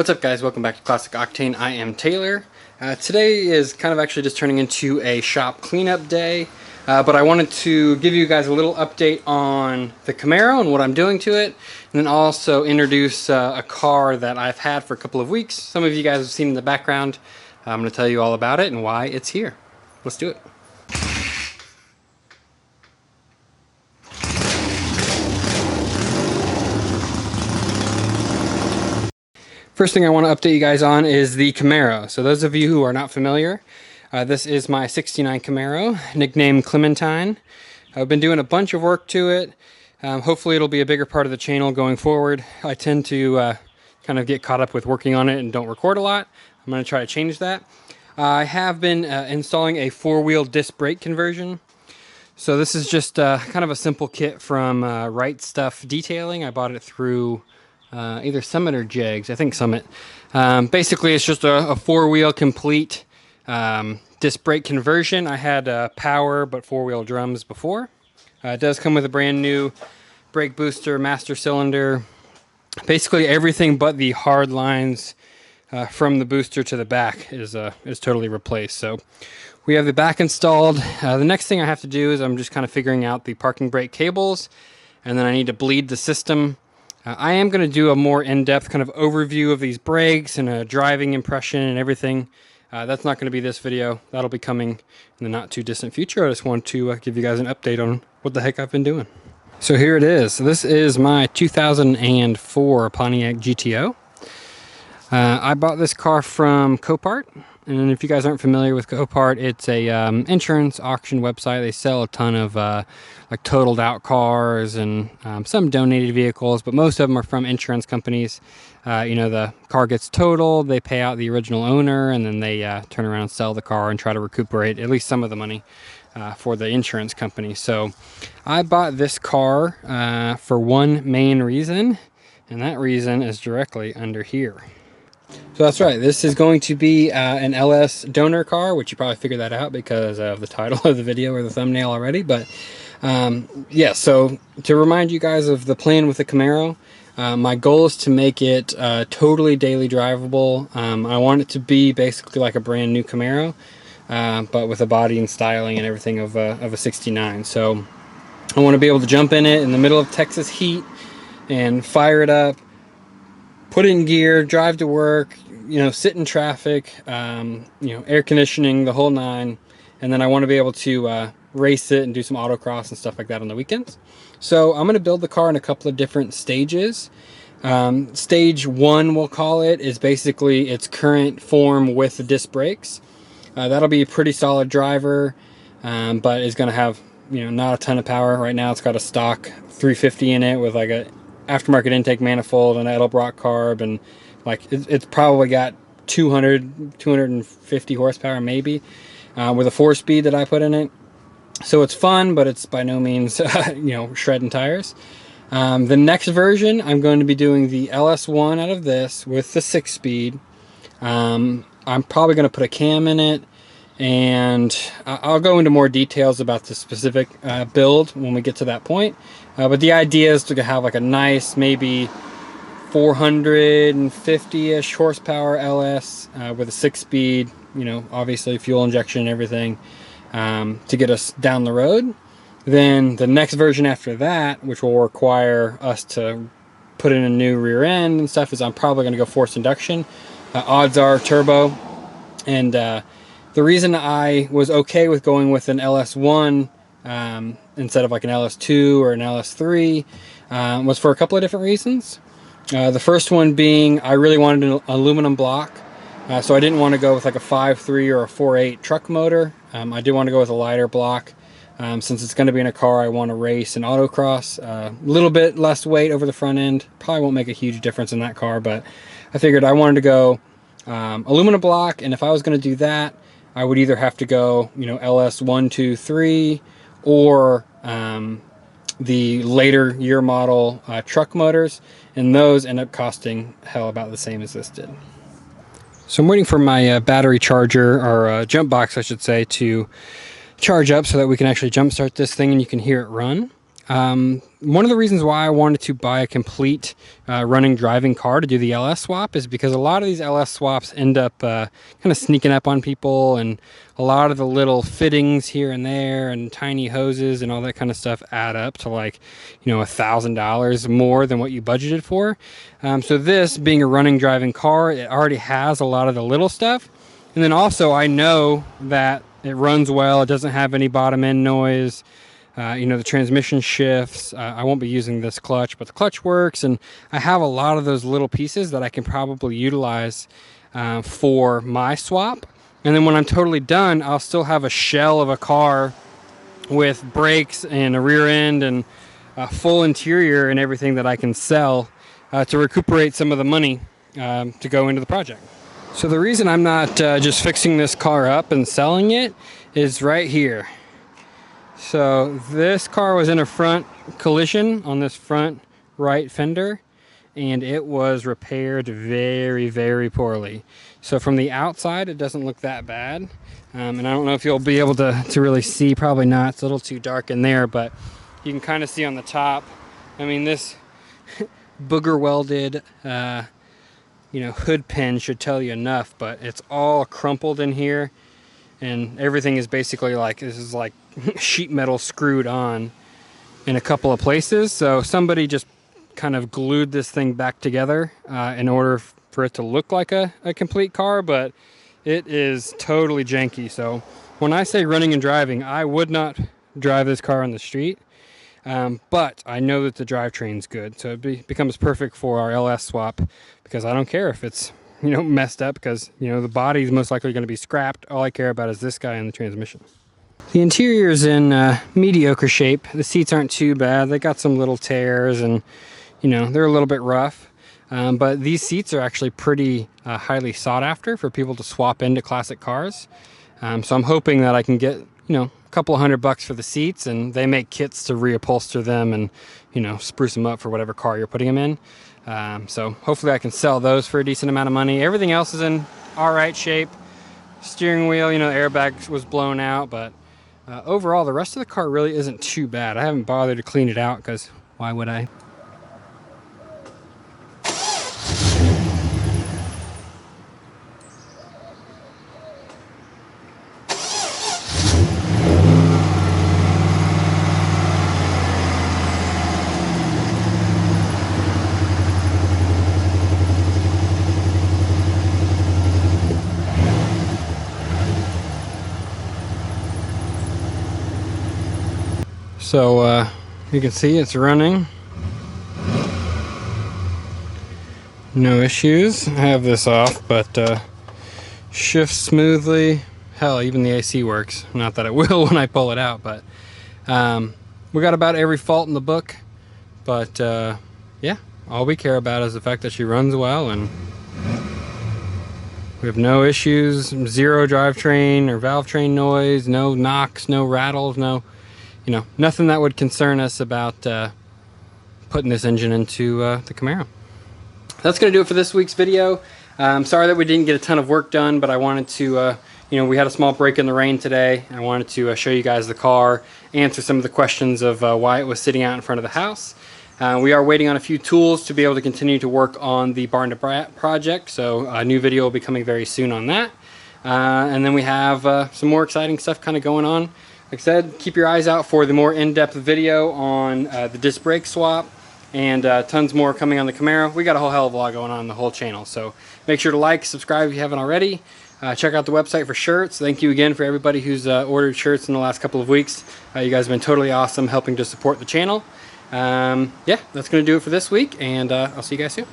What's up, guys? Welcome back to Classic Octane. I am Taylor. Today is kind of actually just turning into a shop cleanup day, but I wanted to give you guys a little update on the Camaro and what I'm doing to it, and then also introduce a car that I've had for a couple of weeks. Some of you guys have seen in the background. I'm going to tell you all about it and why it's here. Let's do it. First thing I want to update you guys on is the Camaro. So those of you who are not familiar, this is my 69 Camaro, nicknamed Clementine. I've been doing a bunch of work to it. Hopefully it'll be a bigger part of the channel going forward. I tend to kind of get caught up with working on it and don't record a lot. I'm going to try to change that. I have been installing a four-wheel disc brake conversion. So this is just kind of a simple kit from Right Stuff Detailing. I bought it through either Summit or Jegs, I think Summit. Basically, it's just a four-wheel complete disc brake conversion. I had power but four-wheel drums before. It does come with a brand new brake booster, master cylinder. Basically, everything but the hard lines from the booster to the back is totally replaced. So we have the back installed. The next thing I have to do is I'm just kind of figuring out the parking brake cables, and then I need to bleed the system. I am going to do a more in-depth kind of overview of these brakes and a driving impression and everything. That's not going to be this video. That'll be coming in the not too distant future. I just want to give you guys an update on what the heck I've been doing. So here it is. This is my 2004 Pontiac GTO. I bought this car from Copart. And if you guys aren't familiar with Copart, it's a insurance auction website. They sell a ton of like totaled out cars and some donated vehicles, but most of them are from insurance companies. You know, the car gets totaled, they pay out the original owner, and then they turn around and sell the car and try to recuperate at least some of the money for the insurance company. So I bought this car for one main reason, and that reason is directly under here. So that's right, this is going to be an LS donor car, which you probably figured that out because of the title of the video or the thumbnail already. But yeah, so to remind you guys of the plan with the Camaro, my goal is to make it totally daily drivable. I want it to be basically like a brand new Camaro, but with a body and styling and everything of a 69. So I want to be able to jump in it in the middle of Texas heat and fire it up, put it in gear, drive to work, you know, sit in traffic, you know, air conditioning, the whole nine. And then I want to be able to race it and do some autocross and stuff like that on the weekends. So I'm going to build the car in a couple of different stages. Stage one, we'll call it, is basically its current form with the disc brakes. That'll be a pretty solid driver, but it's going to have, you know, not a ton of power. Right now it's got a stock 350 in it with like a aftermarket intake manifold and Edelbrock carb, and like it's probably got 250 horsepower maybe, with a 4-speed that I put in it. So it's fun, but it's by no means you know, shredding tires. The next version, I'm going to be doing the LS1 out of this with the 6-speed. I'm probably going to put a cam in it, and I'll go into more details about the specific build when we get to that point. But the idea is to have like a nice, maybe 450-ish horsepower LS with a 6-speed, you know, obviously fuel injection and everything, to get us down the road. Then the next version after that, which will require us to put in a new rear end and stuff, is I'm probably going to go forced induction. Odds are turbo. And the reason I was okay with going with an LS1 instead of like an LS2 or an LS3 was for a couple of different reasons. The first one being I really wanted an aluminum block, so I didn't want to go with like a 5.3 or a 4.8 truck motor. I did want to go with a lighter block, since it's going to be in a car I want to race and autocross. A little bit less weight over the front end probably won't make a huge difference in that car, but I figured I wanted to go aluminum block, and if I was going to do that, I would either have to go, you know, LS 1, 2, 3, or the later year model truck motors, and those end up costing hell about the same as this did. So I'm waiting for my battery charger, or jump box I should say, to charge up so that we can actually jump start this thing and you can hear it run. One of the reasons why I wanted to buy a complete running driving car to do the LS swap is because a lot of these LS swaps end up kind of sneaking up on people, and a lot of the little fittings here and there and tiny hoses and all that kind of stuff add up to, like, you know, $1,000 more than what you budgeted for. So this being a running driving car, it already has a lot of the little stuff. And then also I know that it runs well. It doesn't have any bottom end noise. You know, the transmission shifts. I won't be using this clutch, but the clutch works, and I have a lot of those little pieces that I can probably utilize for my swap. And then when I'm totally done, I'll still have a shell of a car with brakes and a rear end and a full interior and everything that I can sell to recuperate some of the money to go into the project. So the reason I'm not just fixing this car up and selling it is right here. So this car was in a front collision on this front right fender, and it was repaired very, very poorly. So from the outside, it doesn't look that bad. And I don't know if you'll be able to really see, probably not. It's a little too dark in there, but you can kind of see on the top. I mean, this booger welded, you know, hood pin should tell you enough, but it's all crumpled in here. And everything is basically like, this is like sheet metal screwed on in a couple of places. So somebody just kind of glued this thing back together in order for it to look like a complete car, but it is totally janky. So when I say running and driving, I would not drive this car on the street, but I know that the drivetrain's good. So it becomes perfect for our LS swap, because I don't care if it's, you know, messed up, because, you know, the body's most likely going to be scrapped. All I care about is this guy and the transmission. The interior is in mediocre shape. The seats aren't too bad. They got some little tears, and, you know, they're a little bit rough. But these seats are actually pretty highly sought after for people to swap into classic cars. So I'm hoping that I can get, you know, a couple of $100 for the seats, and they make kits to reupholster them and, you know, spruce them up for whatever car you're putting them in. So hopefully I can sell those for a decent amount of money. Everything else is in all right shape. Steering wheel, you know, the airbag was blown out, but overall the rest of the car really isn't too bad. I haven't bothered to clean it out, because why would I? So you can see it's running. No issues. I have this off, but shifts smoothly. Hell, even the AC works. Not that it will when I pull it out, but we got about every fault in the book. But yeah, all we care about is the fact that she runs well, and we have no issues. Zero drivetrain or valve train noise, no knocks, no rattles, no, you know, nothing that would concern us about putting this engine into the Camaro. That's going to do it for this week's video. Sorry that we didn't get a ton of work done, but I wanted to, you know, we had a small break in the rain today. I wanted to show you guys the car, answer some of the questions of why it was sitting out in front of the house. We are waiting on a few tools to be able to continue to work on the Barn to Brat project, so a new video will be coming very soon on that. And then we have some more exciting stuff kind of going on. Like I said, keep your eyes out for the more in-depth video on the disc brake swap, and tons more coming on the Camaro. We got a whole hell of a lot going on the whole channel, so make sure to like, subscribe if you haven't already. Check out the website for shirts. Thank you again for everybody who's ordered shirts in the last couple of weeks. You guys have been totally awesome helping to support the channel. Yeah, that's going to do it for this week, and I'll see you guys soon.